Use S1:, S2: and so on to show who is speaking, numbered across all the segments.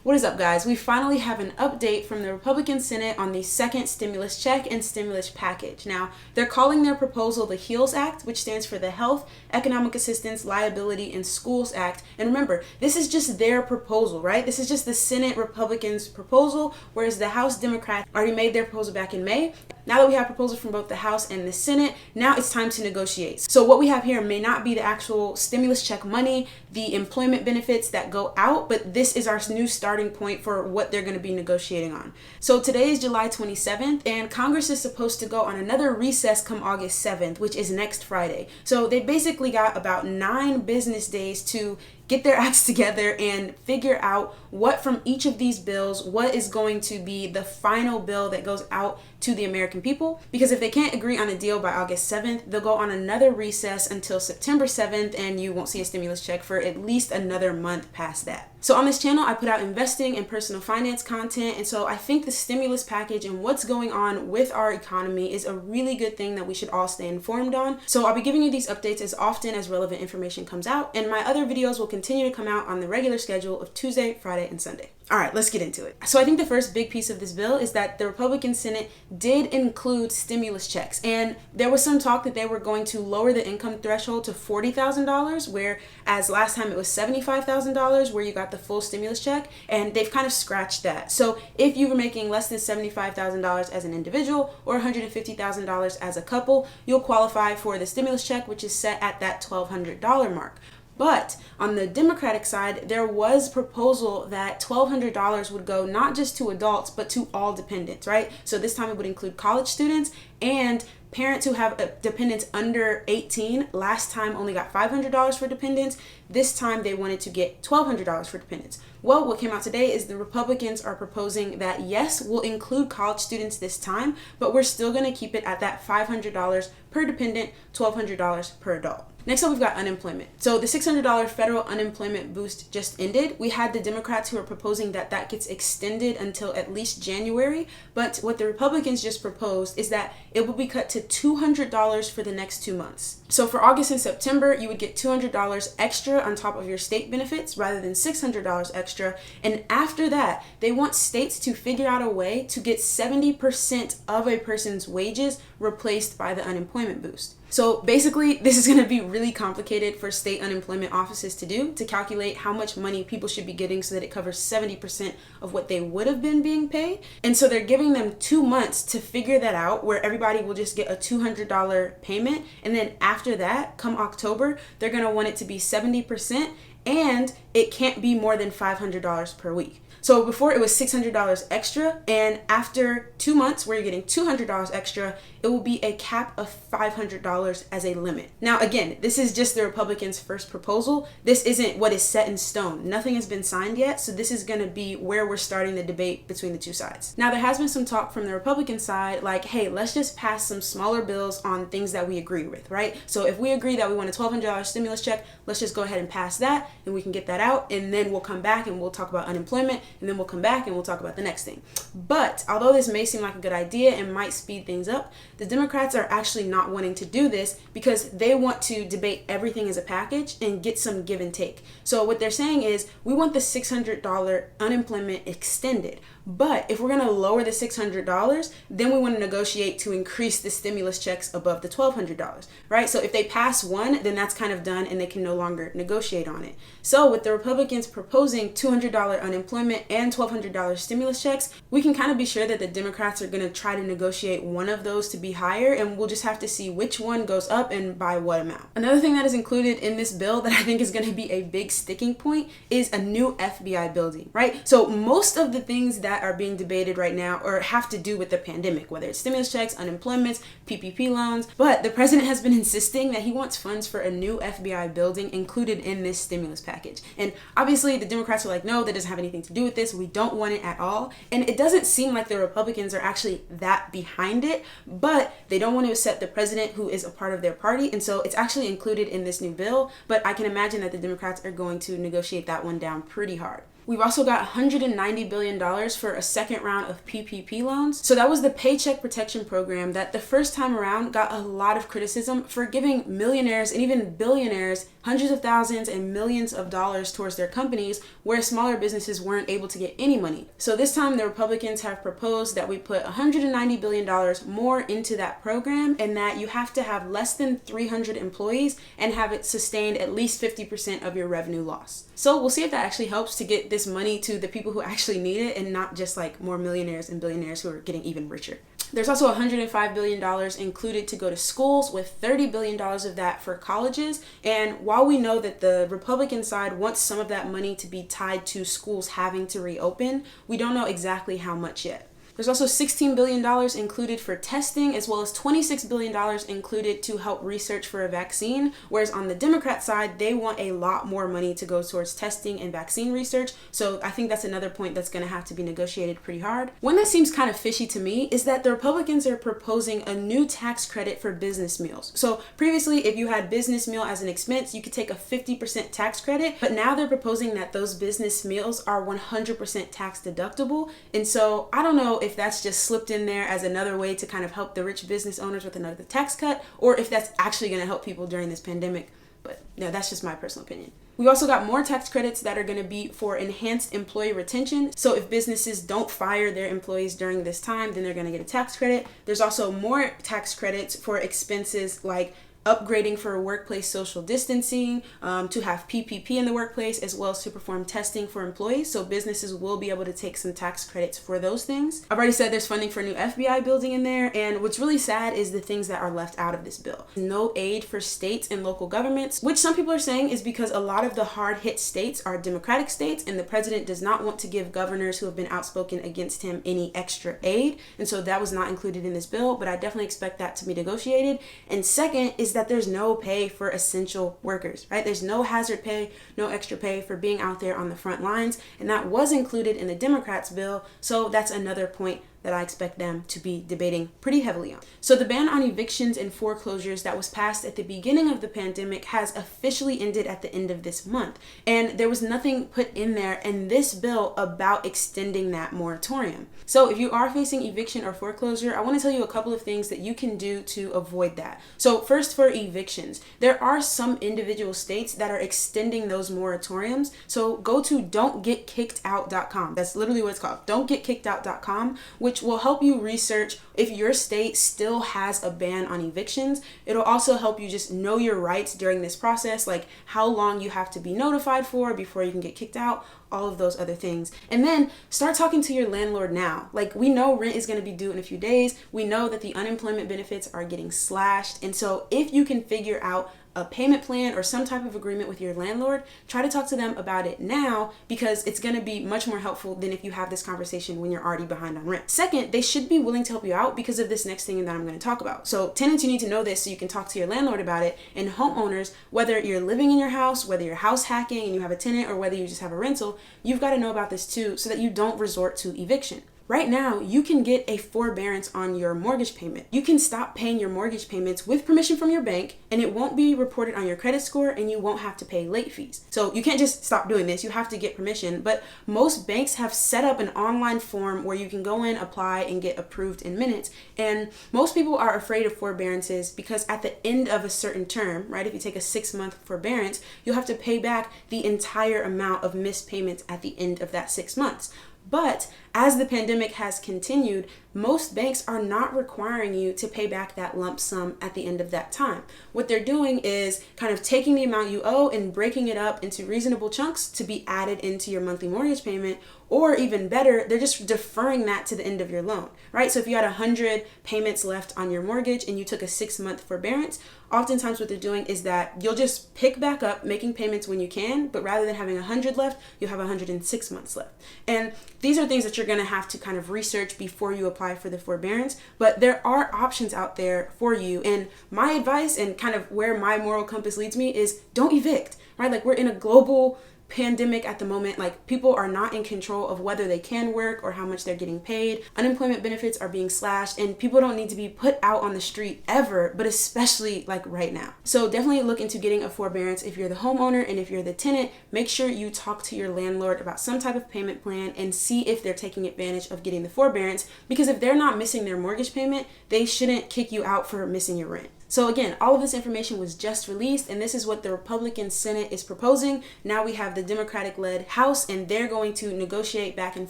S1: What is up, guys? We finally have an update from the Republican Senate on the second stimulus check and stimulus package. Now, they're calling their proposal the HEALS Act, which stands for the Health, Economic Assistance, Liability, and Schools Act. And remember, this is just their proposal, right? This is just the Senate Republicans' proposal, whereas the House Democrats already made their proposal back in May. Now that we have proposals from both the House and the Senate, now it's time to negotiate. So what we have here may not be the actual stimulus check money, the employment benefits that go out, but this is our new starting point for what they're going to be negotiating on. So today is July 27th, and Congress is supposed to go on another recess come August 7th, which is next Friday. So they basically got about 9 business days to get their acts together and figure out what from each of these bills, what is going to be the final bill that goes out to the American people. Because if they can't agree on a deal by August 7th, they'll go on another recess until September 7th, and you won't see a stimulus check for at least another month past that. So on this channel, I put out investing and personal finance content, and so I think the stimulus package and what's going on with our economy is a really good thing that we should all stay informed on. So I'll be giving you these updates as often as relevant information comes out, and my other videos will continue to come out on the regular schedule of Tuesday, Friday, and Sunday. All right, let's get into it. So I think the first big piece of this bill is that the Republican Senate did include stimulus checks. And there was some talk that they were going to lower the income threshold to $40,000, whereas last time it was $75,000 where you got the full stimulus check. And they've kind of scratched that. So if you were making less than $75,000 as an individual or $150,000 as a couple, you'll qualify for the stimulus check, which is set at that $1,200 mark. But on the Democratic side, there was proposal that $1,200 would go not just to adults, but to all dependents, right? So this time it would include college students and parents who have dependents under 18. Last time only got $500 for dependents. This time they wanted to get $1,200 for dependents. Well, what came out today is the Republicans are proposing that yes, we'll include college students this time, but we're still going to keep it at that $500 per dependent, $1,200 per adult. Next up, we've got unemployment. So the $600 federal unemployment boost just ended. We had the Democrats who are proposing that that gets extended until at least January. But what the Republicans just proposed is that it will be cut to $200 for the next 2 months. So for August and September, you would get $200 extra on top of your state benefits rather than $600 extra. And after that, they want states to figure out a way to get 70% of a person's wages replaced by the unemployment boost. So basically, this is going to be really complicated for state unemployment offices to do, to calculate how much money people should be getting so that it covers 70% of what they would have been being paid. And so they're giving them 2 months to figure that out, where everybody will just get a $200 payment. And then after that, come October, they're going to want it to be 70%, and it can't be more than $500 per week. So before it was $600 extra, and after 2 months where you're getting $200 extra, it will be a cap of $500 as a limit. Now again, this is just the Republicans' first proposal. This isn't what is set in stone. Nothing has been signed yet, so this is going to be where we're starting the debate between the two sides. Now there has been some talk from the Republican side like, hey, let's just pass some smaller bills on things that we agree with, right? So if we agree that we want a $1,200 stimulus check, let's just go ahead and pass that, and we can get that out, and then we'll come back and we'll talk about unemployment, and then we'll come back and we'll talk about the next thing. But although this may seem like a good idea and might speed things up, the Democrats are actually not wanting to do this because they want to debate everything as a package and get some give and take. So what they're saying is, we want the $600 unemployment extended, but if we're going to lower the $600, then we want to negotiate to increase the stimulus checks above the $1,200, right? So if they pass one, then that's kind of done and they can no longer negotiate on it. So with the Republicans proposing $200 unemployment and $1,200 stimulus checks, we can kind of be sure that the Democrats are going to try to negotiate one of those to be higher, and we'll just have to see which one goes up and by what amount. Another thing that is included in this bill that I think is going to be a big sticking point is a new FBI building, right? So most of the things that are being debated right now or have to do with the pandemic, whether it's stimulus checks, unemployments, PPP loans, but the president has been insisting that he wants funds for a new FBI building included in this stimulus package. And obviously the Democrats are like, no, that doesn't have anything to do with this. We don't want it at all. And it doesn't seem like the Republicans are actually that behind it, but they don't want to upset the president who is a part of their party. And so it's actually included in this new bill, but I can imagine that the Democrats are going to negotiate that one down pretty hard. We've also got $190 billion for a second round of PPP loans. So that was the Paycheck Protection Program that the first time around got a lot of criticism for giving millionaires and even billionaires hundreds of thousands and millions of dollars towards their companies, where smaller businesses weren't able to get any money. So this time the Republicans have proposed that we put $190 billion more into that program, and that you have to have less than 300 employees and have it sustained at least 50% of your revenue loss. So we'll see if that actually helps to get this money to the people who actually need it, and not just like more millionaires and billionaires who are getting even richer. There's also $105 billion included to go to schools, with $30 billion of that for colleges. And while we know that the Republican side wants some of that money to be tied to schools having to reopen, we don't know exactly how much yet. There's also $16 billion included for testing, as well as $26 billion included to help research for a vaccine, whereas on the Democrat side, they want a lot more money to go towards testing and vaccine research. So I think that's another point that's going to have to be negotiated pretty hard. One that seems kind of fishy to me is that the Republicans are proposing a new tax credit for business meals. So previously, if you had business meal as an expense, you could take a 50% tax credit, but now they're proposing that those business meals are 100% tax deductible. And so I don't know if that's just slipped in there as another way to kind of help the rich business owners with another tax cut, or if that's actually going to help people during this pandemic. But no, that's just my personal opinion. We also got more tax credits that are going to be for enhanced employee retention. So if businesses don't fire their employees during this time, then they're going to get a tax credit. There's also more tax credits for expenses like upgrading for workplace social distancing, to have PPP in the workplace, as well as to perform testing for employees. So businesses will be able to take some tax credits for those things. I've already said there's funding for a new FBI building in there. And what's really sad is the things that are left out of this bill. No aid for states and local governments, which some people are saying is because a lot of the hard hit states are Democratic states, and the president does not want to give governors who have been outspoken against him any extra aid. And so that was not included in this bill, but I definitely expect that to be negotiated. And second is that there's no pay for essential workers, right? There's no hazard pay, no extra pay for being out there on the front lines. And that was included in the Democrats' bill. So that's another point that I expect them to be debating pretty heavily on. So the ban on evictions and foreclosures that was passed at the beginning of the pandemic has officially ended at the end of this month. And there was nothing put in there in this bill about extending that moratorium. So if you are facing eviction or foreclosure, I want to tell you a couple of things that you can do to avoid that. So first, for evictions, there are some individual states that are extending those moratoriums. So go to don'tgetkickedout.com. That's literally what it's called, don'tgetkickedout.com, which will help you research if your state still has a ban on evictions. It'll also help you just know your rights during this process, like how long you have to be notified for before you can get kicked out, all of those other things. And then start talking to your landlord now. Like, we know rent is going to be due in a few days. We know that the unemployment benefits are getting slashed. And so if you can figure out a payment plan or some type of agreement with your landlord, try to talk to them about it now, because it's going to be much more helpful than if you have this conversation when you're already behind on rent. Second, they should be willing to help you out because of this next thing that I'm going to talk about. So tenants, you need to know this so you can talk to your landlord about it. And homeowners, whether you're living in your house, whether you're house hacking and you have a tenant, or whether you just have a rental, you've got to know about this too, so that you don't resort to eviction. Right now, you can get a forbearance on your mortgage payment. You can stop paying your mortgage payments with permission from your bank, and it won't be reported on your credit score, and you won't have to pay late fees. So you can't just stop doing this. You have to get permission, but most banks have set up an online form where you can go in, apply, and get approved in minutes. And most people are afraid of forbearances because at the end of a certain term, right, if you take a 6-month forbearance, you'll have to pay back the entire amount of missed payments at the end of that 6 months. But as the pandemic has continued, most banks are not requiring you to pay back that lump sum at the end of that time. What they're doing is kind of taking the amount you owe and breaking it up into reasonable chunks to be added into your monthly mortgage payment, or even better, they're just deferring that to the end of your loan, right? So if you had 100 payments left on your mortgage and you took a 6-month forbearance, oftentimes what they're doing is that you'll just pick back up making payments when you can, but rather than having 100 left, you'll have 106 months left. And these are things that you're going to have to kind of research before you apply for the forbearance, but there are options out there for you. And my advice, and kind of where my moral compass leads me, is don't evict, right? Like, we're in a global pandemic at the moment, like people are not in control of whether they can work or how much they're getting paid. Unemployment benefits are being slashed and people don't need to be put out on the street ever, but especially like right now. So definitely look into getting a forbearance if you're the homeowner, and if you're the tenant, make sure you talk to your landlord about some type of payment plan and see if they're taking advantage of getting the forbearance, because if they're not missing their mortgage payment, they shouldn't kick you out for missing your rent. So again, all of this information was just released, and this is what the Republican Senate is proposing. Now we have the Democratic-led House, and they're going to negotiate back and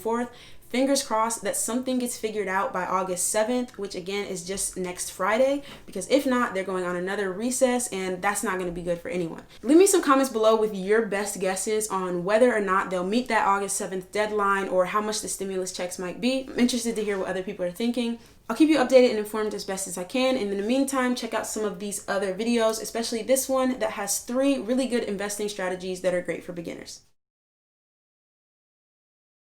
S1: forth. Fingers crossed that something gets figured out by August 7th, which again is just next Friday, because if not, they're going on another recess, and that's not going to be good for anyone. Leave me some comments below with your best guesses on whether or not they'll meet that August 7th deadline, or how much the stimulus checks might be. I'm interested to hear what other people are thinking. I'll keep you updated and informed as best as I can. And in the meantime, check out some of these other videos, especially this one that has 3 really good investing strategies that are great for beginners.